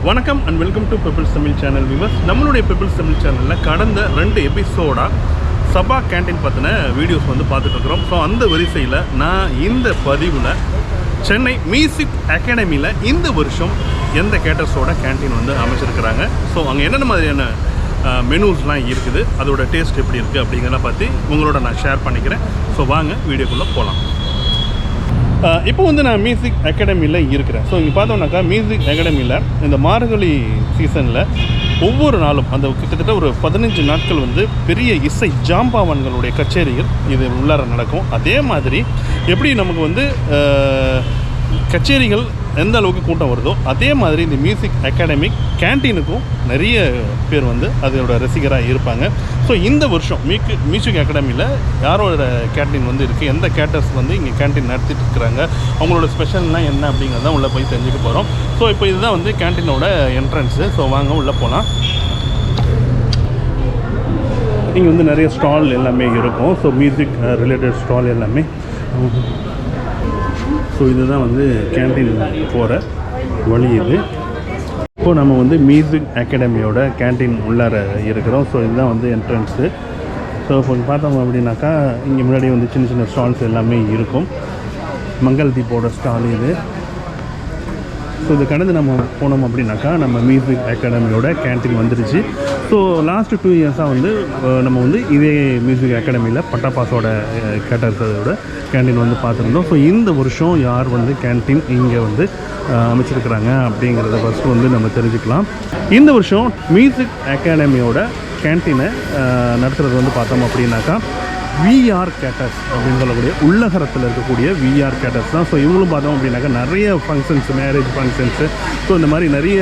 வணக்கம் and welcome to peoples Tamil channel viewers. நம்மளுடைய peoples Tamil சேனலில் கடந்த 2 எபிசோடாக சபா கேன்டீன் பற்றின வீடியோஸ் வந்து பார்த்துட்ருக்குறோம். ஸோ அந்த வரிசையில் நான் இந்த பதிவில் சென்னை மியூசிக் அகாடமியில் இந்த வருஷம் எந்த கேட்டர்ஸோட கேன்டீன் வந்து அமைச்சிருக்கிறாங்க, ஸோ அங்கே என்னென்ன மாதிரியான மெனூஸ்லாம் இருக்குது, அதோட டேஸ்ட் எப்படி இருக்குது அப்படிங்கிறத பற்றி உங்களோட நான் ஷேர் பண்ணிக்கிறேன். ஸோ வாங்க வீடியோக்குள்ளே போகலாம். இப்போ வந்து நான் மியூசிக் அகாடமியில் இருக்கிறேன். ஸோ இங்கே பார்த்தோம்னாக்கா மியூசிக் அகாடமியில் இந்த மார்கழி சீசனில் ஒவ்வொரு நாளும் அந்த கிட்டத்தட்ட ஒரு 15 நாட்கள் வந்து பெரிய இசை ஜாம்பாவன்களுடைய கச்சேரிகள் இது உள்ளார நடக்கும். அதே மாதிரி எப்படி நமக்கு வந்து கச்சேரிகள் எந்த அளவுக்கு கூட்டம் வருதோ அதே மாதிரி இந்த மியூசிக் அகாடமிக் கேன்டீனுக்கும் நிறைய பேர் வந்து அதோட ரசிகராக இருப்பாங்க. ஸோ இந்த வருஷம் மியூசிக் அகாடமியில் யாரோட கேன்டீன் வந்து இருக்குது, எந்த கேட்டர்ஸ் வந்து இங்கே கேன்டீன் நடத்திட்டு இருக்கிறாங்க, அவங்களோட ஸ்பெஷல்லாம் என்ன அப்படிங்கிறதான் உள்ளே போய் தெரிஞ்சுக்க போகிறோம். ஸோ இப்போ இதுதான் வந்து கேன்டீனோட என்ட்ரன்ஸு. ஸோ வாங்க உள்ளே போகலாம். இங்கே வந்து நிறைய ஸ்டால் எல்லாமே இருக்கும். ஸோ மியூசிக் ரிலேட்டட் ஸ்டால் எல்லாமே. ஸோ இதுதான் வந்து கேன்டீன் போகிற வழி. இது இப்போது நம்ம வந்து மியூசிக் அகாடமியோட கேன்டீன் உள்ளார இருக்கிறோம். ஸோ இதுதான் வந்து என்ட்ரன்ஸு. ஸோ இப்போ பார்த்தோம் அப்படின்னாக்கா இங்கே முன்னாடி வந்து சின்ன சின்ன ஸ்டால்ஸ் எல்லாமே இருக்கும். மங்கள் தீப்போட ஸ்டால் இது. ஸோ இது கடந்து நம்ம போனோம் அப்படின்னாக்கா நம்ம மியூசிக் அகாடமியோட கேன்டீன் வந்துருச்சு. ஸோ லாஸ்ட்டு 2 இயர்ஸாக வந்து நம்ம வந்து இதே மியூசிக் அகாடமியில் பட்டாபாஸோட கேட்டர்ஸோட கேன்டீன் வந்து பார்த்துருந்தோம். ஸோ இந்த வருஷம் யார் வந்து கேன்டீன் இங்கே வந்து அமைச்சிருக்கிறாங்க அப்படிங்கிறத ஃபஸ்ட்டு வந்து நம்ம தெரிஞ்சுக்கலாம். இந்த வருஷம் மியூசிக் அகாடமியோட கேன்டீனை நடத்துகிறது வந்து பார்த்தோம் அப்படின்னாக்கா விஆர் கேட்டர்ஸ் அப்படின்னு சொல்லக்கூடிய உள்ளகரத்தில் இருக்கக்கூடிய விஆர் கேட்டர்ஸ் தான். ஸோ இவங்களும் பார்த்தோம் அப்படின்னாக்கா நிறைய ஃபங்க்ஷன்ஸ், மேரேஜ் ஃபங்க்ஷன்ஸு, ஸோ இந்த மாதிரி நிறைய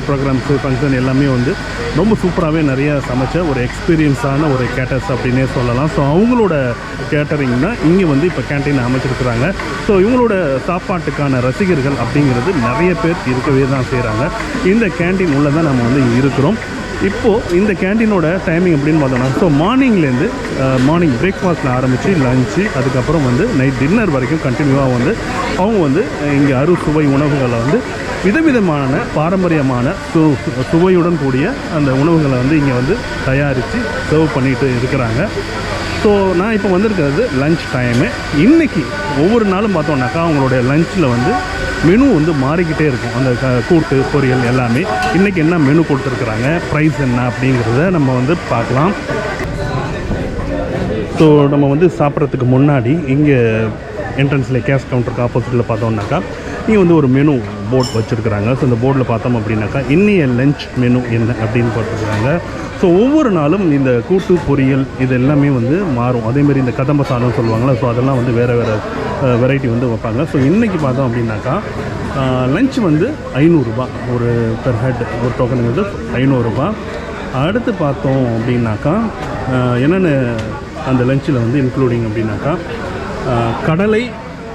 ப்ரோக்ராம்ஸு ஃபங்க்ஷன் எல்லாமே வந்து ரொம்ப சூப்பராகவே நிறைய சமைச்ச ஒரு எக்ஸ்பீரியன்ஸான ஒரு கேட்டர்ஸ் அப்படின்னே சொல்லலாம். ஸோ அவங்களோட கேட்டரிங் தான் இங்கே வந்து இப்போ கேன்டீன் அமைச்சிருக்கிறாங்க. ஸோ இவங்களோட சாப்பாட்டுக்கான ரசிகர்கள் அப்படிங்கிறது நிறைய பேர் இருக்கவே தான் செய்கிறாங்க. இந்த கேன்டீன் உள்ள தான் நம்ம வந்து இருக்கிறோம். இப்போது இந்த கேன்டீனோட டைமிங் அப்படின்னு பார்த்தோம்னா ஸோ மார்னிங்லேருந்து மார்னிங் பிரேக்ஃபாஸ்ட்டில் ஆரம்பித்து லஞ்சு, அதுக்கப்புறம் வந்து நைட் டின்னர் வரைக்கும் கண்டினியூவாக வந்து அவங்க வந்து இங்கே அறுசுவை உணவுகளை வந்து விதவிதமான பாரம்பரியமான சுவையுடன் கூடிய அந்த உணவுகளை வந்து இங்கே வந்து தயாரித்து சர்வ் பண்ணிட்டு இருக்கிறாங்க. ஸோ நான் இப்போ வந்திருக்கிறது லஞ்ச் டைமு. இன்றைக்கி ஒவ்வொரு நாளும் பார்த்தோம்னாக்கா அவங்களுடைய லஞ்சில் வந்து மெனு வந்து மாறிக்கிட்டே இருக்கும். அந்த கூட்டு பொரியல் எல்லாமே இன்றைக்கி என்ன மெனு கொடுத்துருக்குறாங்க, ப்ரைஸ் என்ன அப்படிங்கிறத நம்ம வந்து பார்க்கலாம். ஸோ நம்ம வந்து சாப்பிட்றதுக்கு முன்னாடி இங்கே என்ட்ரன்ஸில் கேஷ் கவுண்டருக்கு ஆப்போசிட்டில் பார்த்தோம்னாக்கா இங்கே வந்து ஒரு மெனு போர்ட் வச்சுருக்குறாங்க. ஸோ இந்த போர்டில் பார்த்தோம் அப்படின்னாக்கா இன்னைய லஞ்ச் மெனு என்ன அப்படின்னு போட்டுருக்குறாங்க. ஸோ ஒவ்வொரு நாளும் இந்த கூட்டு பொரியல் இது எல்லாமே வந்து மாறும். அதேமாதிரி இந்த கதம்ப சாதம் சொல்லுவாங்களா, ஸோ அதெல்லாம் வந்து வேறு வேறு வெரைட்டி வந்து வைப்பாங்க. ஸோ இன்றைக்கி பார்த்தோம் அப்படின்னாக்கா லஞ்ச் வந்து 500 ரூபா ஒரு பெர் ஹெட், ஒரு டோக்கனுக்கு வந்து 500 ரூபா. அடுத்து பார்த்தோம் அப்படின்னாக்கா என்னென்ன அந்த லஞ்சில் வந்து இன்க்ளூடிங் அப்படின்னாக்கா கடலை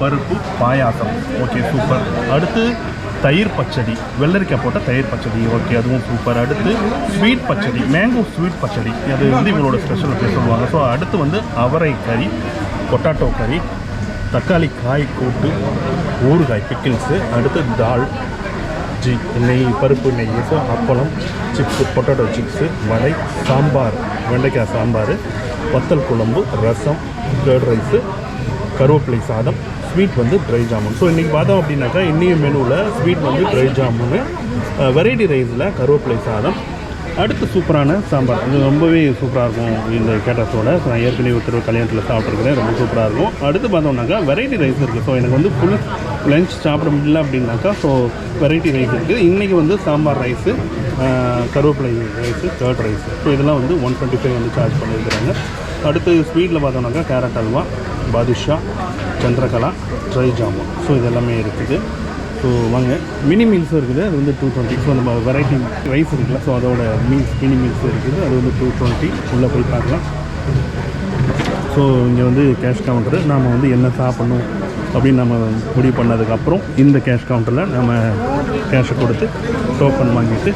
பருப்பு பாயாசம், ஓகே சூப்பர். அடுத்து தயிர் பச்சடி, வெள்ளரிக்காய் போட்ட தயிர் பச்சடி, ஓகே அதுவும் சூப்பர். அடுத்து ஸ்வீட் பச்சடி, மேங்கோ ஸ்வீட் பச்சடி, அது வந்து இவங்களோட ஸ்பெஷல் சொல்லுவாங்க. ஸோ அடுத்து வந்து அவரை கறி, பொட்டாட்டோ கறி, தக்காளி காய் கூட்டு, ஊறுகாய் பிக்கிள்ஸு, அடுத்து தால், நெய், பருப்பு நெய், ஸோ அப்பளம், சிப்ஸு, பொட்டாட்டோ சிப்ஸு, வடை, சாம்பார், வெண்டைக்காய் சாம்பார், வத்தல் குழம்பு, ரசம், கர்ட் ரைஸு, கருவேப்பிலை சாதம், ஸ்வீட் வந்து ட்ரை ஜாமுன். ஸோ இன்றைக்கி பார்த்தோம் அப்படின்னாக்கா இன்னைய மெனுவில் ஸ்வீட் வந்து ட்ரை ஜாமுன், வெரைட்டி ரைஸில் கருவேப்பிலை சாதம், அடுத்து சூப்பரான சாம்பார். இது ரொம்பவே சூப்பராக இருக்கும் இந்த கேட்டர்ஸோட. ஸோ நான் ஏற்கனவே ஒருத்தர் கல்யாணத்தில் சாப்பிட்ருக்கிறேன், ரொம்ப சூப்பராக இருக்கும். அடுத்து பார்த்தோம்னாக்கா வெரைட்டி ரைஸ் இருக்குது. ஸோ எனக்கு வந்து ஃபுல் லஞ்ச் சாப்பிட முடியல அப்படின்னாக்கா ஸோ வெரைட்டி ரைஸ் இருக்குது. இன்றைக்கி வந்து சாம்பார் ரைஸு, கருவேப்பிலை ரைஸு, கர்ட் ரைஸு, ஸோ இதெல்லாம் வந்து 125 வந்து சார்ஜ் பண்ணியிருக்கிறாங்க. அடுத்து ஸ்வீட்டில் பார்த்தோம்னாக்கா கேரட் அல்வா, பாதுஷா, சந்திரகலா, ட்ரை ஜாமுன், ஸோ இதெல்லாமே இருக்குது. ஸோ வாங்க மினி மீல்ஸும் இருக்குது, அது வந்து 220. ஸோ நம்ம வெரைட்டி ரைஸ் இருக்குல்ல, ஸோ அதோட மீல்ஸ் மினி மீல்ஸ் இருக்குது, அது வந்து 220. உள்ளே போய் பார்க்கலாம். ஸோ இங்கே வந்து கேஷ் கவுண்டரு, நாம் வந்து என்ன சாப்பிட்ணும் அப்படின்னு நம்ம முடிவு பண்ணதுக்கப்புறம் இந்த கேஷ் கவுண்டரில் நம்ம கேஷை கொடுத்து டோக்கன் வாங்கிட்டு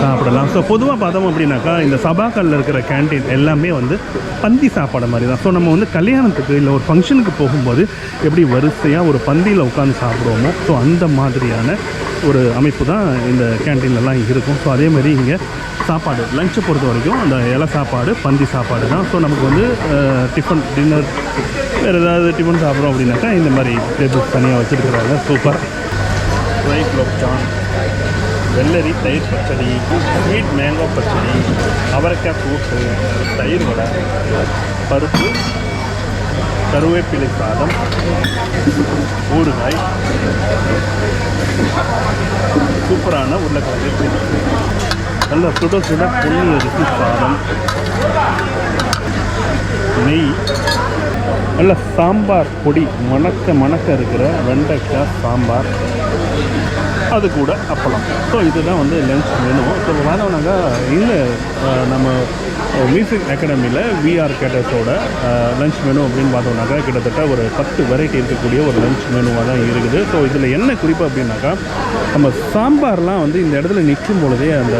சாப்பிடலாம். ஸோ பொதுவாக பார்த்தோம் அப்படின்னாக்கா இந்த சபாக்களில் இருக்கிற கேன்டீன் எல்லாமே வந்து பந்தி சாப்பாடு மாதிரி தான். ஸோ நம்ம வந்து கல்யாணத்துக்கு இல்லை ஒரு ஃபங்க்ஷனுக்கு போகும்போது எப்படி வரிசையாக ஒரு பந்தியில் உட்காந்து சாப்பிடுவோமோ, ஸோ அந்த மாதிரியான ஒரு அமைப்பு தான் இந்த கேன்டீன்லலாம் இருக்கும். ஸோ அதேமாதிரி இங்கே சாப்பாடு லஞ்சை பொறுத்த வரைக்கும் அந்த இலை சாப்பாடு பந்தி சாப்பாடு தான். ஸோ நமக்கு வந்து டிஃபன் டின்னர் வேறு ஏதாவது டிஃபன் சாப்பிட்றோம் அப்படின்னாக்கா இந்த மாதிரி டேபிள்ஸ் தனியாக வச்சுருக்குறாங்க. சூப்பர். ட்ரை குலோப்ஜான், வெள்ளரி தயிர் பச்சடி, ஸ்வீட் மேங்கோ பச்சடி, அவரைக்காய் கூட்டு, தயிர் வடை, பருப்பு, கருவேப்பிலை சாதம், ஊறுகாய், சூப்பரான உருளைக்கிழங்கு கூட்டு, நல்ல சுட சுட பொன்னி அரிசி சாதம், நெய், நல்ல சாம்பார் பொடி மணக்க இருக்கிற வெண்டைக்காய் சாம்பார், அது கூட அப்பளம். ஸோ இதுதான் வந்து லஞ்ச் மெனு. ஸோ பார்த்தோம்னாக்கா இங்கே நம்ம மியூசிக் அகாடமியில் விஆர் கேட்டர்ஸோட லஞ்ச் மெனு அப்படின்னு பார்த்தோம்னாக்கா கிட்டத்தட்ட ஒரு 10 வெரைட்டி இருக்கக்கூடிய ஒரு லஞ்ச் மெனுவாக தான் இருக்குது. ஸோ இதில் என்ன குறிப்பு அப்படின்னாக்கா நம்ம சாம்பார்லாம் வந்து இந்த இடத்துல நிற்கும் பொழுதே அந்த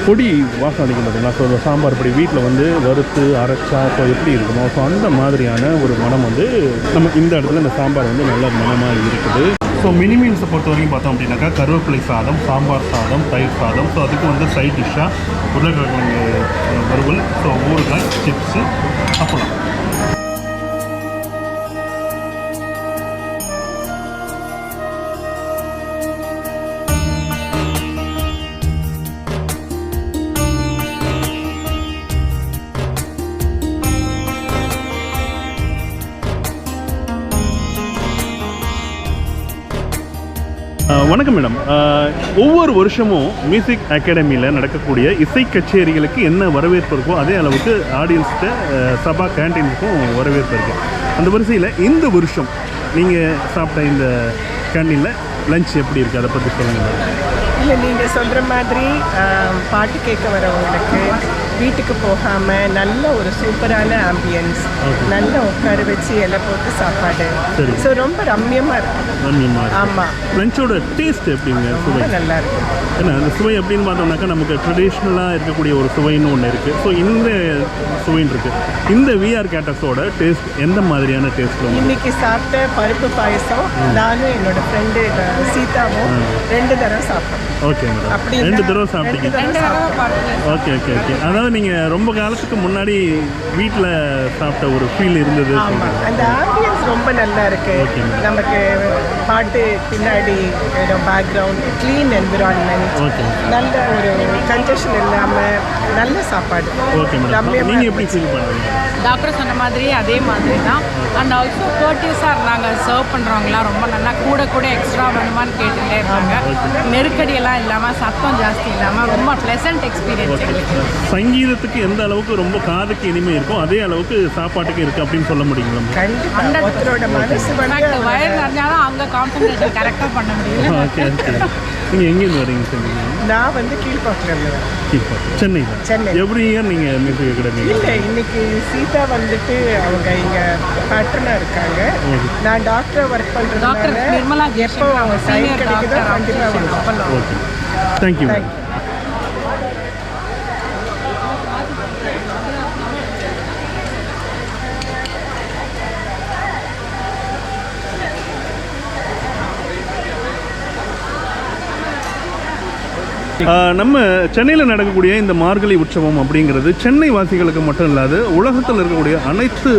பொடி வாசம் அடிக்கும் பார்த்தீங்களா. ஸோ அந்த சாம்பார் பொடி வீட்டில் வந்து வறுத்து அரைச்சா ஸோ எப்படி இருக்கணும், ஸோ அந்த மாதிரியான ஒரு மனம் வந்து நம்ம இந்த இடத்துல இந்த சாம்பார் வந்து நல்ல மனமாக இருக்குது. ஸோ மினி மீல்ஸை பொறுத்த வரைக்கும் பார்த்தோம் அப்படின்னாக்கா கருவேப்பிலை சாதம், சாம்பார் சாதம், தயிர் சாதம், ஸோ அதுக்கு வந்து சைட் டிஷ்ஷாக உருளைக்கிழங்கு வறுவல், ஸோ ஊறுகாய், சிப்ஸு, அப்பளம். வணக்கம் மேடம். ஒவ்வொரு வருஷமும் மியூசிக் அகாடமியில் நடக்கக்கூடிய இசை கச்சேரிகளுக்கு என்ன வரவேற்பு இருக்கோ அதே அளவுக்கு ஆடியன்ஸ்கிட்ட சபா கேன்டீனுக்கும் வரவேற்பு இருக்குது. அந்த வரிசையில் இந்த வருஷம் நீங்கள் சாப்பிட்ட இந்த கேன்டீனில் லஞ்ச் எப்படி இருக்குது, அதை பற்றி சொல்லுங்கள். இல்லை, நீங்கள் சொல்கிற மாதிரி பாட்டு கேட்க வரவங்களுக்கு வீட்டுக்கு போகாமல் நல்ல ஒரு சூப்பரான ஆம்பியன்ஸ், நல்ல உட்கார வச்சு இலை போட்டு சாப்பாடு, ஸோ ரொம்ப ரம்யமாக இருக்கும். ஆமாம். லஞ்சோட டேஸ்ட் எப்படிங்க? ரொம்ப நல்லா இருக்கும். ஏன்னா அந்த சுவை எப்படின்னு பார்த்தோம்னாக்கா நமக்கு ட்ரெடிஷ்னலாக இருக்கக்கூடிய ஒரு சுவைன்னு ஒன்று இருக்குது. ஸோ இந்த சுவைன்னு இருக்குது. இந்த விஆர் கேட்டர்ஸோட டேஸ்ட் எந்த மாதிரியான டேஸ்ட்? இன்னைக்கு சாப்பிட்ட பருப்பு பாயசம் நானும் என்னோட ஃப்ரெண்டு சீதாவும் 2 தடவை சாப்பிட்டோம். ஓகே மேடம், 2 தடவை சாப்பிட்டீங்க. Okay okay okay. அதாவது நீங்கள் ரொம்ப காலத்துக்கு முன்னாடி வீட்டில் சாப்பிட்ட ஒரு ஃபீல் இருந்தது. அந்த ஆம்பியன்ஸ் ரொம்ப நல்லா இருக்கு. நமக்கு பாட்டு பின்னாடி பேக்ரவுண்ட், க்ளீன் என்விரான்மெண்ட், நல்ல ஒரு கன்ஜெஷன் இல்லாமல் நல்ல சாப்பாடு. ஓகே மேடம், நீங்கள் எப்படி ஃபீல் பண்ணுறீங்க? டாக்டர் சொன்ன மாதிரி அதே மாதிரி தான். அண்ட் ஆல்சோ கோர்ட்டியஸாக இருந்தாங்க. சர்வ் பண்ணுறவங்களாம் ரொம்ப நல்லா கூட எக்ஸ்ட்ரா வேணுமான்னு கேட்டுகிட்டே இருக்காங்க. நெருக்கடியெல்லாம் இல்லாமல், சத்தம் ஜாஸ்தி இல்லாமல் ரொம்ப ப்ளசன்ட் எக்ஸ்பீரியன்ஸ் எங்களுக்கு. சங்கீதத்துக்கு எந்த அளவுக்கு ரொம்ப காதுக்கு இனிமே இருக்கும் அதே அளவுக்கு சாப்பாட்டுக்கு இருக்குது அப்படின்னு சொல்ல முடியுங்களா? வயர் நிறைஞ்சாலும் அங்கே கான்சன்ட்ரேஷன் கரெக்டாக பண்ண முடியல. Okay okay. நீங்கள் எங்கேருந்து வரீங்க சொன்னீங்க? நான் வந்து கீழ்பாக்கில் சென்னையில். சென்னை. எவ்ரி இயர் நீங்கள் மியூசிக் அகாடமி? இல்லை, இன்னைக்கு சீதா வந்துட்டு அவங்க இங்கே பேட்டர்னாக இருக்காங்க. நான் டாக்டர் ஒர்க் பண்ணுறேன். டாக்டர் நிர்மலா எப்போ அவங்க டைம் கிடைக்குதோ கண்டிப்பாக வருவோம். Okay, thank you. நம்ம சென்னையில் நடக்கக்கூடிய இந்த மார்கழி உற்சவம் அப்படிங்கிறது சென்னை வாசிகளுக்கு மட்டும் இல்லாது உலகத்தில் இருக்கக்கூடிய அனைத்து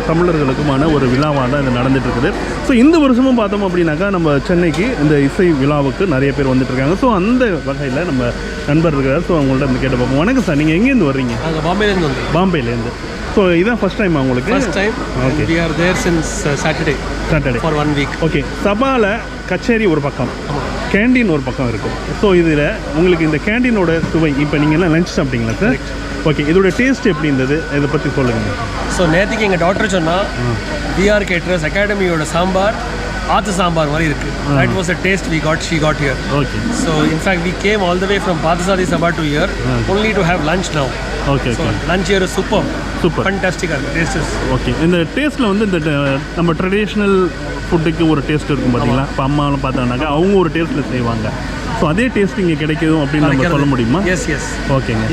தமிழர்களுக்குமான ஒரு விழாவாக தான் இது நடந்துட்டு இருக்குது. ஸோ இந்த வருஷமும் பார்த்தோம் அப்படின்னாக்கா நம்ம சென்னைக்கு இந்த இசை விழாவுக்கு நிறைய பேர் வந்துட்டு இருக்காங்க. ஸோ அந்த வகையில் நம்ம நண்பர் இருக்கார். ஸோ அவங்கள்ட்ட வந்து கேட்டு பார்ப்போம். வணக்கம் சார், நீங்கள் எங்கேருந்து வர்றீங்க? பாம்பேலேருந்து வந்து. பாம்பேலேருந்து. ஸோ இதான் ஃபர்ஸ்ட் டைம் உங்களுக்கு? First time. Okay. we are there since Saturday for 1 week. Okay. சபாவில் கச்சேரி ஒரு பக்கம், கேண்டீன் ஒரு பக்கம் இருக்குது. ஸோ இதில் உங்களுக்கு இந்த கேண்டீனோட சுவை, இப்போ நீங்கள்லாம் லஞ்ச் சாப்பிட்டீங்களா சார்? ஓகே, இதோட டேஸ்ட் எப்படி இருந்தது, இதை பற்றி சொல்லுங்கள். ஸோ நேற்றுக்கு எங்கள் டாக்டர் சொன்னால் விஆர் கேட்டரர்ஸ் அகாடமியோட சாம்பார் ஆத்து சாம்பார் மாதிரி இருக்குது. That was the taste she got here. Okay. So in fact we came all the way from Pathasadi Sabha to here only to have lunch now. Okay. So lunch here is super. Fantastic. Taste is okay. இந்த டேஸ்ட்டில் வந்து இந்த நம்ம traditional ஃபுட்டுக்கு ஒரு taste இருக்கும் பார்த்தீங்களா? இப்போ அம்மாவும் பார்த்தாங்கனாக்கா அவங்க ஒரு டேஸ்ட்டில் செய்வாங்க. ஸோ அதே டேஸ்ட் இங்கே கிடைக்கும் அப்படின்னு நம்ம சொல்ல முடியுமா? எஸ் ஓகேங்க,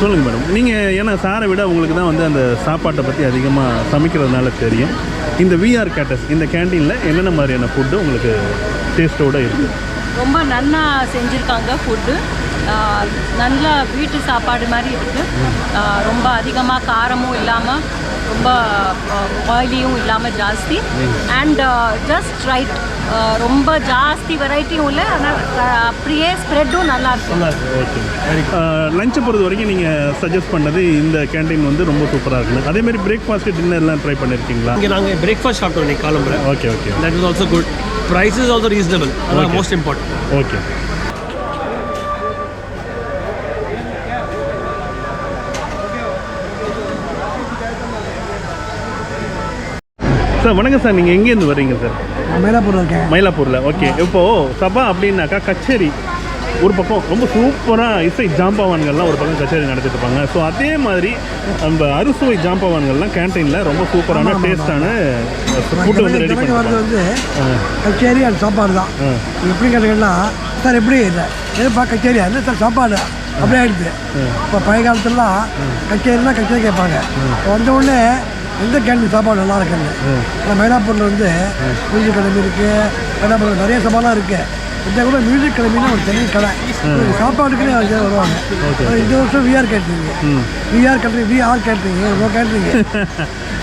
சொல்லுங்கள் மேடம். நீங்கள் ஏன்னா சாரை விட உங்களுக்கு தான் வந்து அந்த சாப்பாட்டை பற்றி அதிகமாக சமைக்கிறதுனால தெரியும். இந்த விஆர் கேட்டர்ஸ் இந்த கேண்டீனில் என்னென்ன மாதிரியான ஃபுட்டு உங்களுக்கு டேஸ்ட்டோடு இருக்குது? ரொம்ப நல்லா செஞ்சுருக்காங்க ஃபுட்டு. நல்ல வீட்டு சாப்பாடு மாதிரி இருக்குது. ரொம்ப அதிகமாக காரமும் இல்லாமல் ரொம்ப ஆயிலியும் இல்லாமல் ஜாஸ்தி அண்ட் ஜஸ்ட் ரைட். ரொம்ப ஜாஸ்தி வெரைட்டியும் இல்லை, ஆனால் அப்படியே ஸ்ப்ரெட்டும் நல்லா இருக்கும். ஓகே, லஞ்சை பொறுத்த வரைக்கும் நீங்கள் சஜஸ்ட் பண்ணது இந்த கேண்டீன் வந்து ரொம்ப சூப்பராக இருக்குது. அதேமாதிரி பிரேக்ஃபாஸ்ட்டு டின்னர்லாம் ட்ரை பண்ணியிருக்கீங்களா? இங்கே நாங்கள் பிரேக்ஃபாஸ்ட் சாப்பிட்டோம் இன்னைக்கு காலம்புற. Okay okay, that is also good. Price is also reasonable. அதான் மோஸ்ட் இம்பார்ட்டன்ட். ஓகே. சார் வணக்கம் சார், நீங்கள் எங்கேருந்து வர்றீங்க சார்? மயிலாப்பூரில் இருக்கேன். மயிலாப்பூரில். ஓகே, இப்போது சபா அப்படின்னாக்கா கச்சேரி ஒரு பக்கம் ரொம்ப சூப்பராக இசை ஜாம்பவான்கள்லாம் ஒரு பக்கம் கச்சேரி நடத்திட்டு இருப்பாங்க. ஸோ அதே மாதிரி அந்த அறுசுவை ஜாம்பவான்கள்லாம் கேன்டீனில் ரொம்ப சூப்பரான டேஸ்டான ஃபுட்டு வந்து ரெடி பண்ணுறது வந்து கச்சேரி அண்ட் சாப்பாடு தான். எப்படி கேட்டீங்கன்னா சார் எப்படி இல்லை எதுப்பா கச்சேரியா இல்லை சார் சாப்பாடு அப்படியே ஆகிடுது. இப்போ பழைய காலத்துலலாம் கச்சேரினா கச்சேரி கேட்பாங்க. வந்த உடனே எந்த கேண்டீன் சாப்பாடு நல்லா இருக்குன்னு. ஆனால் மயிலாப்பூரில் வந்து மியூசிக் அகாடமி இருக்குது, மயிலாப்பூரில் நிறைய சபாலாம் இருக்குது. இந்த கூட மியூசிக் அகாடமின்னு ஒரு தனி கடை சாப்பாடுக்குன்னு வருவாங்க. இந்த வருஷம் விஆர் கேட்ரிங் விஆர் கேட்ரிங்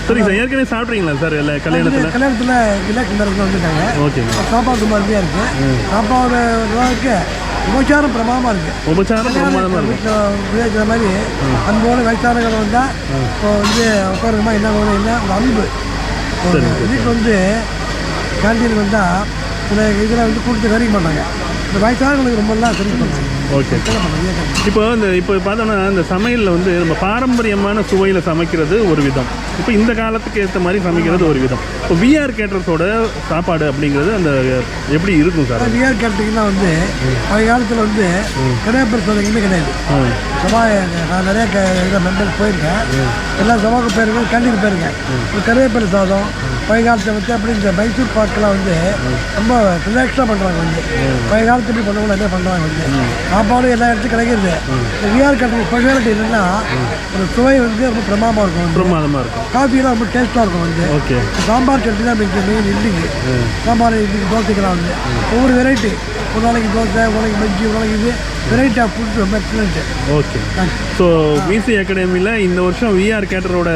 சரி சார், ஏற்கனவே சாப்பிட்றீங்களா சார்? இல்லை கல்யாணத்தில் எலெக்ஷன் வந்துருக்காங்க. ஓகே, சாப்பாடு ரொம்ப அருமையாக இருக்குது. சாப்பாடு இருக்கு, உபச்சாரம் பிரமாதமாக இருக்குது. உபச்சாரம் பிரமாதமாக வீட்டில் விளையாடுற மாதிரி அன்போடு வயசானவங்க வந்தால் இப்போ வந்து உட்காரமா என்ன ஒரு அன்பு. வீட்டில் வந்து கேண்டீனுக்கு வந்தால் சில இதில் வந்து கூட்டத்தை கறிக்க மாட்டாங்க. இந்த வயசானவங்களுக்கு ரொம்பலாம் சரி பண்ணுவாங்க. ஓகே, இப்போ இப்போ பார்த்தோன்னா இந்த சமையலில் வந்து நம்ம பாரம்பரியமான சுவையில் சமைக்கிறது ஒரு விதம், இப்போ இந்த காலத்துக்கு ஏற்ற மாதிரி சமைக்கிறது ஒரு விதம். இப்போ விஆர் கேட்டர்ஸோட சாப்பாடு அப்படிங்கிறது அந்த எப்படி இருக்கும் சார்? விஆர் கேட்டரிங்னா வந்து பழைய காலத்தில் வந்து கடையப்பர் எங்கேயுமே கிடையாது. சபா நான் நிறைய மெம்பர்ஸ் போயிருக்கேன். எல்லா சபாவுக்கு போயிருக்கேன், கேண்டீன் போயிருக்கேன். ஒரு கருவேப்பிலை சாதம் பழைய காலத்தை வந்து அப்படி இந்த மைசூர் பாக்கெலாம் வந்து ரொம்ப ரிலாக்ஸாக பண்ணுறாங்க. வந்து பழைய காலத்து எப்படி பண்ணுவாங்க என்ன பண்ணுறாங்க. வந்து சாப்பாடு எல்லா இடத்துக்கும் கிடைக்கிறது. இந்த விஆர் கேட்டரிங் ஸ்பெஷாலிட்டி என்னென்னா ஒரு சுவை வந்து ரொம்ப பிரமாதமாக இருக்கும். பிரமாதமாக இருக்கும். காஃபிலாம் ரொம்ப டேஸ்ட்டாக இருக்கும். வந்து ஓகே, சாம்பார் சட்னி தான் மெயின் இட்லிக்கு. சாம்பார் இட்லிக்கு தோசைக்கெல்லாம் வந்து ஒவ்வொரு வெரைட்டி. ஒரு நாளைக்கு தோசை, ஒரு நாளைக்கு பஜ்ஜி, ஒரு நாளைக்கு இது வெரைட்டி ஆஃப் ஃபுட் ரொம்ப எக்ஸலண்ட்டு. ஓகே, ஸோ விசி அகாடமியில் இந்த வருஷம் விஆர் கேட்டரோட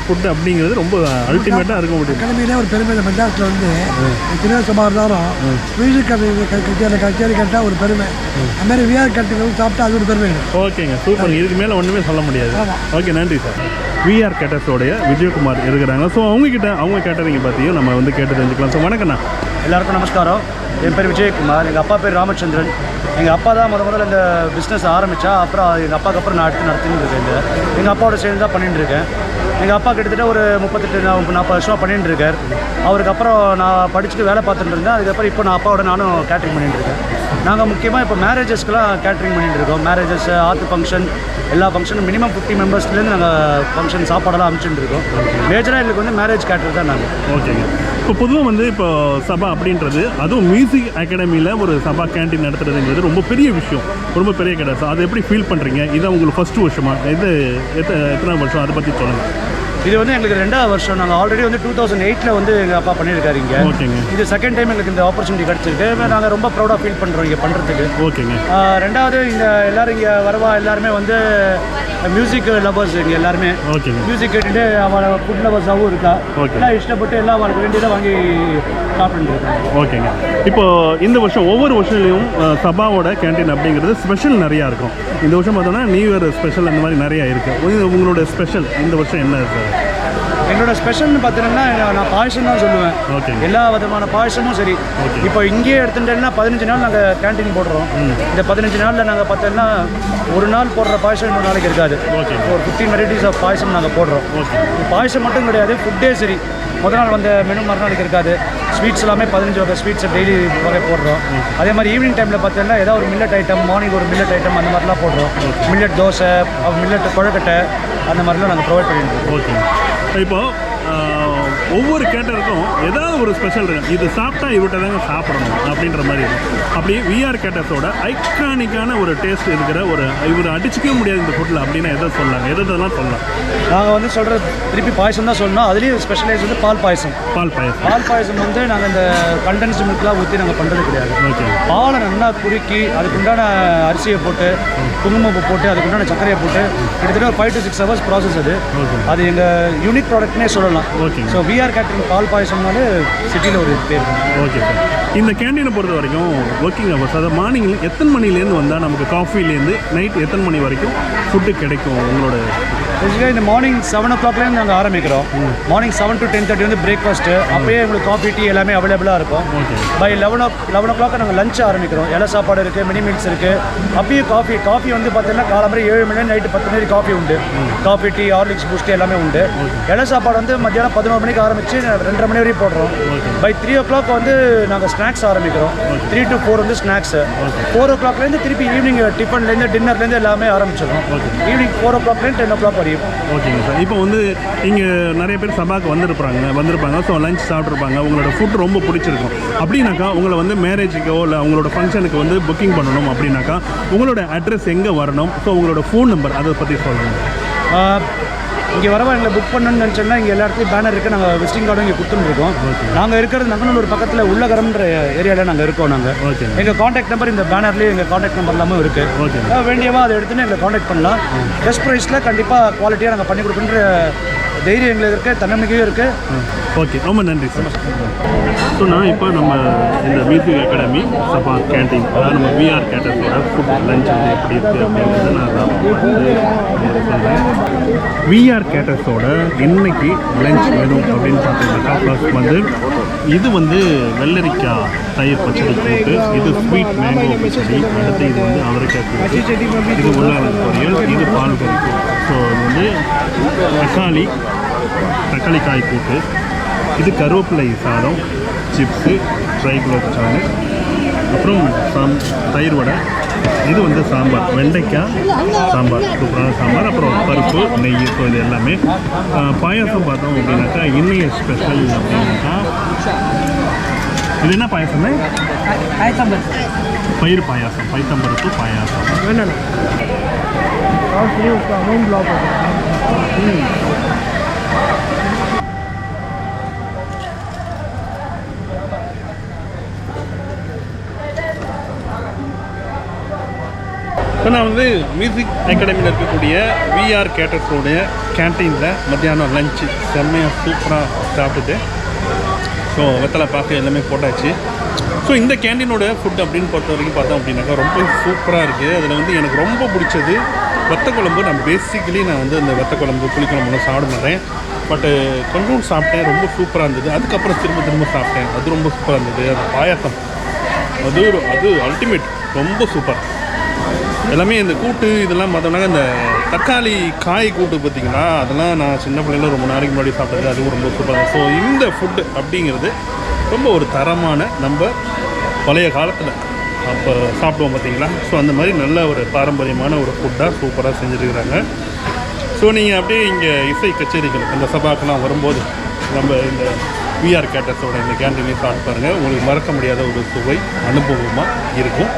ஃபுட் அப்படிங்கிறது ரொம்ப அல்டிமேட்டாக இருக்க முடியும். அகாடமியிலே ஒரு பெருமை. இந்த மெட்ராஸில் வந்து சின்ன சபா இருந்தாலும் மியூசிக் கச்சேரி கேட்டால் ஒரு பெருமை. அதுமாதிரி விஆர் கேட்டரிங் சாப்பிட்டா அது ஒரு பெருமை. ஓகேங்க, சூப்பர். இதுக்கு மேலே ஒன்றுமே சொல்ல முடியாது. ஓகே, நன்றி சார். விஆர் கேட்டர்ஸோடைய விஜயகுமார் இருக்கிறாங்க. ஸோ அவங்கக்கிட்ட அவங்க கேட்டரிங்க பற்றியும் நம்ம வந்து கேட்டு தெரிஞ்சுக்கலாம். ஸோ வணக்கண்ணா. எல்லாருக்கும் நமஸ்காரம். என் பேர் விஜயகுமார். எங்கள் அப்பா பேர் ராமச்சந்திரன். எங்கள் அப்பா தான் முதல்ல இந்த பிஸ்னஸ் ஆரம்பித்தா. அப்புறம் எங்கள் அப்பாவுக்கு அப்புறம் நான் அடுத்து நடத்தின்னு இருக்கேன். எங்கள் அப்பாவோட சேர்ந்து தான் பண்ணிட்டு இருக்கேன். எங்கள் அப்பா கிட்டத்தட்ட ஒரு 38-40 வருஷமாக பண்ணிட்டு இருக்கார். அவருக்கு அப்புறம் நான் படிச்சுட்டு வேலை பார்த்துட்டு இருந்தேன். அதுக்கப்புறம் இப்போ நான் அப்பாவோட நானும் கேட்ரிங் பண்ணிட்டு இருக்கேன். நாங்கள் முக்கியமாக இப்போ மேரேஜஸ்க்கெலாம் கேட்ரிங் பண்ணிட்டு இருக்கோம். மேரேஜஸ், ஆற்று ஃபங்க்ஷன், எல்லா ஃபங்க்ஷனும் மினிமம் 50 மெம்பர்ஸ்லேருந்து நாங்கள் ஃபங்க்ஷன் சாப்பாடெல்லாம் அனுப்பிச்சுட்டு இருக்கோம். மேஜராக எங்களுக்கு வந்து மேரேஜ் கேட்டர் தான் நாங்கள். ஓகேங்க. இப்போ பொதுவாக வந்து இப்போ சபா அப்படின்றது அதுவும் மியூசிக் அகாடமியில் ஒரு சபா கேண்டீன் நடத்துறதுங்கிறது ரொம்ப பெரிய விஷயம், ரொம்ப பெரிய கடை. ஸோ அதை எப்படி ஃபீல் பண்ணுறீங்க? இதான் உங்களுக்கு ஃபஸ்ட்டு வருஷமா? இது எத்தனை வருஷம்? அதை பற்றி சொல்லுங்கள். இது வந்து எங்களுக்கு 2வது வருஷம். நாங்கள் ஆல்ரெடி வந்து 2008 வந்து எங்கள் அப்பா பண்ணியிருக்காரு இங்கே. ஓகேங்க. இது செகண்ட் டைம் எங்களுக்கு இந்த ஆப்பர்ச்சுனிட்டி கிடச்சிருக்கு. நாங்கள் ரொம்ப ப்ரௌடாக ஃபீல் பண்ணுறோம் இங்கே பண்ணுறதுக்கு. ஓகேங்க. 2வது இந்த எல்லோரும் இங்கே வரவா எல்லாருமே வந்து மியூசிக் லவர்ஸ். இங்கே எல்லாருமே ஓகேங்க மியூசிக் கேட்டுட்டு அவளை ஃபுட் லவர்ஸாகவும் இருக்கா. எல்லாம் இஷ்டப்பட்டு எல்லாம் அவளுக்கு வேண்டியதை வாங்கி சாப்பிட்டுருக்காங்க. ஓகேங்க. இப்போ இந்த வருஷம் ஒவ்வொரு வருஷத்துலையும் சபாவோட கேண்டீன் அப்படிங்கிறது ஸ்பெஷல் நிறையா இருக்கும். இந்த வருஷம் பார்த்தோன்னா நியூ இயர் ஸ்பெஷல் அந்த மாதிரி நிறையா இருக்குது. உங்களோட ஸ்பெஷல் இந்த வருஷம் என்ன சார்? என்னோட ஸ்பெஷல்னு பார்த்தீங்கன்னா நான் பாயசம் தான் சொல்லுவேன். ஓகே, எல்லா விதமான பாயசமும் சரி. இப்போ இங்கேயே எடுத்துட்டேன்னா 15 நாள் நாங்கள் கேண்டீன் போடுறோம். இந்த 15 நாளில் நாங்கள் பார்த்தோன்னா ஒரு நாள் போடுற பாயசம் இன்னொரு நாளைக்கு இருக்காது. ஓகே, ஒரு 15 வெரைட்டிஸ் ஆஃப் பாயசம் நாங்கள் போடுறோம். ஓகே, பாயசம் மட்டும் கிடையாது, ஃபுட்டே சரி. முதல் நாள் வந்த மெனு மறுநாளுக்கு இருக்காது. ஸ்வீட்ஸ் எல்லாமே 15 வகை ஸ்வீட்ஸ் டெய்லி வகை போடுறோம். அதே மாதிரி ஈவினிங் டைமில் பார்த்தீங்கன்னா ஏதாவது ஒரு மில்லட் ஐட்டம், மார்னிங் ஒரு மில்லட் ஐட்டம் அந்த மாதிரிலாம் போடுறோம். மில்லட் தோசை, மில்லட் கொழுக்கட்டை அந்த மாதிரிலாம் நாங்கள் ப்ரொவைட் பண்ணிட்டு இருக்கோம். ஓகே. இப்போது ஒவ்வொரு கேட்டருக்கும் ஏதாவது ஒரு ஸ்பெஷல் இருக்கும். இது சாப்பிட்டா இவர்கிட்ட தாங்க சாப்பிடணும் அப்படின்ற மாதிரி இருக்கும். அப்படி விஆர் கேட்டர்ஸோட ஐகானிக்கான ஒரு டேஸ்ட் இருக்கிற ஒரு இவர் அடிச்சிக்கவே முடியாது இந்த ஃபுட்டில் அப்படின்னா எதை சொல்லலாம், எதெல்லாம் சொல்லலாம்? நாங்கள் வந்து சொல்கிற திருப்பி பாயசம் தான் சொல்லணும். அதுலேயும் ஸ்பெஷலைஸ் வந்து பால் பாயசம். பால் பாயசம் வந்து நாங்கள் இந்த கண்டென்ஸ்டு மில்க்லாம் ஊற்றி நாங்கள் பண்ணுறது கிடையாது. ஓகே. பாலை நல்லா குறுக்கி அதுக்குண்டான அரிசியை போட்டு குங்குமப்பூ போட்டு அதுக்குண்டான சர்க்கரையை போட்டு கிட்டத்தட்ட ஒரு 5 to 6 hours ப்ராசஸ் அது. அது எங்கள் யூனிக் ப்ராடக்ட்னே சொல்லலாம். ஓகே. ஸோ விஆர் கேட்டரிங் பால் பாயசம்னாலே சிட்டியில் ஒரு பேர். Okay sir. இந்த கேண்டீனை பொறுத்த வரைக்கும் ஒர்க்கிங் ஹவர்ஸ், அதாவது மார்னிங்கில் எத்தனை மணிலேருந்து வந்தால் நமக்கு காஃபிலேருந்து நைட் எத்தனை மணி வரைக்கும் ஃபுட்டு கிடைக்கும் உங்களோட? பேசிக்காக இந்த மார்னிங் 7 o'clockலேருந்து நாங்கள் ஆரம்பிக்கிறோம். மார்னிங் 7 to 10:30 வந்து பிரேக்ஃபாஸ்ட்டு. அப்போயே உங்களுக்கு காஃபி டீ எல்லாமே அவைலபிளாக இருக்கும். பை 11 o'clock நாங்கள் லஞ்ச் ஆரம்பிக்கிறோம். இலை சாப்பாடு இருக்குது, மினி மீல்ஸ் இருக்குது. அப்பயே காஃபி வந்து பார்த்தீங்கன்னா காலம்பரை 7 மணி நைட்டு 10 மணி காஃபி உண்டு. காஃபி டீ ஹார்லிக்ஸ் பூஸ்ட் எல்லாமே உண்டு. இலை சாப்பாடு வந்து மத்தியானம் 11 மணிக்கு ஆரம்பித்து 2:30 மணி வரையும் போடுறோம். பை 3 o'clock வந்து நாங்கள் ஸ்நாக்ஸ் ஆரம்பிக்கிறோம். 3 to 4 வந்து ஸ்நாக்ஸு. 4 o'clockலேருந்து திருப்பி ஈவினிங் டிஃபன்லேருந்து டின்னர்லேருந்து எல்லாமே ஆரம்பிச்சிடும். ஈவினிங் 4 o'clockலேருந்து 10 o'clock வரையும். ஓகேங்க சார். இப்போ வந்து இங்கே நிறைய பேர் சபாக்கு வந்திருப்பாங்க. ஸோ லஞ்ச் சாப்பிட்ருப்பாங்க. உங்களோட ஃபுட் ரொம்ப பிடிச்சிருக்கும் அப்படின்னாக்கா உங்களை வந்து மேரேஜுக்கோ இல்லை உங்களோட ஃபங்க்ஷனுக்கு வந்து புக்கிங் பண்ணணும் அப்படின்னாக்கா உங்களோட அட்ரஸ் எங்கே வரணும்? ஸோ உங்களோட ஃபோன் நம்பர் அதை பற்றி சொல்லுங்கள். இங்கே வரவா எங்களை புக் பண்ணணும்னு நினச்சோன்னா இங்கே எல்லா இடத்துலையும் பேனர் இருக்குது. நாங்கள் விசிட்டிங் கார்டும் இங்கே கொடுத்துருக்கோம். நாங்கள் இருக்கிறது நங்கநல்லூர் பக்கத்தில் உள்ளகரம்ன்ற ஏரியாவில் நாங்கள் இருக்கோம். நாங்கள் எங்கள் காண்டாக்ட் நம்பர் இந்த பேனர்லேயும் எங்கள் காண்டாக்ட் நம்பர் எல்லாமே இருக்குது. வேண்டியவா அதை எடுத்துன்னு எங்களை காண்டாக்ட் பண்ணலாம். பெஸ்ட் ப்ரைஸில் கண்டிப்பாக குவாலிட்டியாக நாங்கள் பண்ணி கொடுக்குன்ற தைரியம் எங்களுக்கு இருக்குது, தன்னம்பிக்கையும் இருக்குது. ஓகே, ரொம்ப நன்றி சார். ஸோ நான் இப்போ நம்ம இந்த மியூசிக் அகாடமி சபா கேன்டீன், அதாவது நம்ம விஆர் கேட்டர்ஸோட ஃபுட் லஞ்ச் வந்து எப்படி இருக்குது அப்படிங்கிறத நான் சொல்கிறேன். விஆர் கேட்டர்ஸோட இன்னைக்கு லஞ்ச் மெனு அப்படின்னு பார்த்தீங்கன்னாக்கா ப்ளஸ் வந்து இது வந்து வெள்ளரிக்காய் தயிர் பச்சடி கூட்டு, இது ஸ்வீட் மேங்கோ பச்சடி, அடுத்து இது வந்து அவரைக்காய் கூட்டு, இது உருளைக்கிழங்கு பொரியல், இது பால் கறி கூட்டு. ஸோ இது வந்து தக்காளிக்காய் கூட்டு, இது கருவேப்பிலை சாதம், சிப்ஸு, ட்ரை குலோப் ஜாமு, அப்புறம் தயிர் வடை, இது வந்து சாம்பார், வெண்டைக்காய் சாம்பார், சூப்பரான சாம்பார், அப்புறம் பருப்பு, நெய். ஸோ இது எல்லாமே. பாயாசம் பார்த்தோம் அப்படின்னாக்கா இன்னைய ஸ்பெஷல் அப்படின்னாக்கா இது என்ன பாயாசம்னா பயிர் பாயாசம், பைத்தம்பருப்பு பாயாசம். ஸோ நான் வந்து மியூசிக் அகாடமியில் இருக்கக்கூடிய விஆர் கேட்டர்ஸோடைய கேன்டீனில் மத்தியானம் லஞ்சு செம்மையாக சூப்பராக சாப்பிட்டுட்டு ஸோ வெத்தலை பார்க்க எல்லாமே போட்டாச்சு. ஸோ இந்த கேன்டீனோட ஃபுட் அப்படின்னு பொறுத்த வரைக்கும் பார்த்தோம் அப்படின்னாக்கா ரொம்ப சூப்பராக இருக்குது. அதில் வந்து எனக்கு ரொம்ப பிடிச்சது வத்த குழம்பு. நான் பேசிக்கலி வந்து இந்த வத்த குழம்பு புளிக்குழம்புலாம் சாப்பிட மாட்டேன். பட்டு கொஞ்சம் சாப்பிட்டேன், ரொம்ப சூப்பராக இருந்தது. அதுக்கப்புறம் திரும்ப சாப்பிட்டேன், அது ரொம்ப சூப்பராக இருந்தது. அந்த பாயாசம் அது அல்டிமேட், ரொம்ப சூப்பர். எல்லாமே இந்த கூட்டு இதெல்லாம் பார்த்தோம்னாக்க இந்த தக்காளி காய் கூட்டு பார்த்திங்கன்னா அதெல்லாம் நான் சின்ன பிள்ளைல ரொம்ப நாளைக்கு முன்னாடி சாப்பிட்டது, அதுவும் ரொம்ப சூப்பராக. ஸோ இந்த ஃபுட்டு அப்படிங்கிறது ரொம்ப ஒரு தரமான, நம்ம பழைய காலத்தில் அப்போ சாப்பிடுவோம் பார்த்திங்களா. ஸோ அந்த மாதிரி நல்ல ஒரு பாரம்பரியமான ஒரு ஃபுட்டாக சூப்பராக செஞ்சுருக்கிறாங்க. ஸோ நீங்கள் அப்படியே இங்கே இசை கச்சேரிகள் அந்த சபாக்கெல்லாம் வரும்போது நம்ம இந்த விஆர் கேட்டர்ஸோட இந்த கேண்டீனையும் சாப்பிட்டு பாருங்கள். உங்களுக்கு மறக்க முடியாத ஒரு சுவை அனுபவமாக இருக்கும்.